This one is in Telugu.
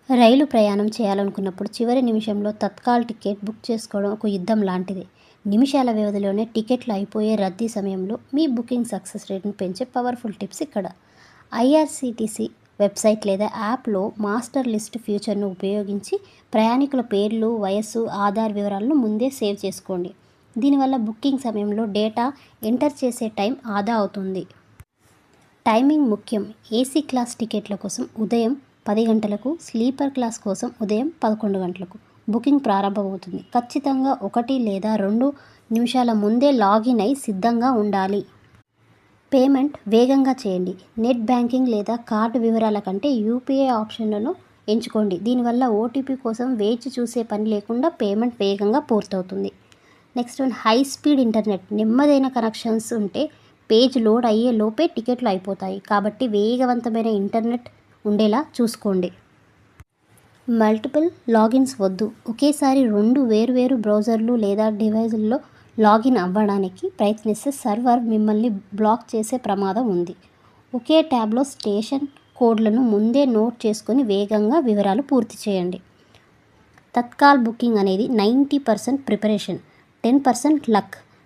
రైలు ప్రయాణం చేయాలనుకున్నప్పుడు చివరి నిమిషంలో తత్కాల్ టికెట్ బుక్ చేసుకోవడం ఒక యుద్ధం లాంటిదే. నిమిషాల వ్యవధిలోనే టికెట్లు అయిపోయే రద్దీ సమయంలో మీ బుకింగ్ సక్సెస్ రేట్ను పెంచే పవర్ఫుల్ టిప్స్ ఇక్కడ. ఐఆర్సీటీసీ వెబ్సైట్ లేదా యాప్లో మాస్టర్ లిస్ట్ ఫీచర్ను ఉపయోగించి ప్రయాణికుల పేర్లు, వయస్సు, ఆధార్ వివరాలను ముందే సేవ్ చేసుకోండి. దీనివల్ల బుకింగ్ సమయంలో డేటా ఎంటర్ చేసే టైం ఆదా అవుతుంది. టైమింగ్ ముఖ్యం. ఏసీ క్లాస్ టికెట్ల కోసం ఉదయం 10 గంటలకు, స్లీపర్ క్లాస్ కోసం ఉదయం 11 గంటలకు బుకింగ్ ప్రారంభమవుతుంది. ఖచ్చితంగా 1 లేదా 2 నిమిషాల ముందే లాగిన్ అయి సిద్ధంగా ఉండాలి. పేమెంట్ వేగంగా చేయండి. నెట్ బ్యాంకింగ్ లేదా కార్డు వివరాల కంటే యూపీఐ ఆప్షన్లను ఎంచుకోండి. దీనివల్ల ఓటీపీ కోసం వేచి చూసే పని లేకుండా పేమెంట్ వేగంగా పూర్తవుతుంది. Next one, high speed internet. నెమ్మదైన కనెక్షన్స్ ఉంటే పేజ్ లోడ్ అయ్యే లోపే టికెట్లు అయిపోతాయి. కాబట్టి వేగవంతమైన ఇంటర్నెట్ ఉండేలా చూసుకోండి. మల్టిపుల్ లాగిన్స్ వద్దు. ఒకేసారి 2 వేర్వేరు బ్రౌజర్లు లేదా డివైజుల్లో లాగిన్ అవ్వడానికి ప్రయత్నిస్తే సర్వర్ మిమ్మల్ని బ్లాక్ చేసే ప్రమాదం ఉంది. ఒకే ట్యాబ్లో స్టేషన్ కోడ్లను ముందే నోట్ చేసుకొని వేగంగా వివరాలు పూర్తి చేయండి. తత్కాల్ బుకింగ్ అనేది 90% ప్రిపరేషన్, 10% లక్.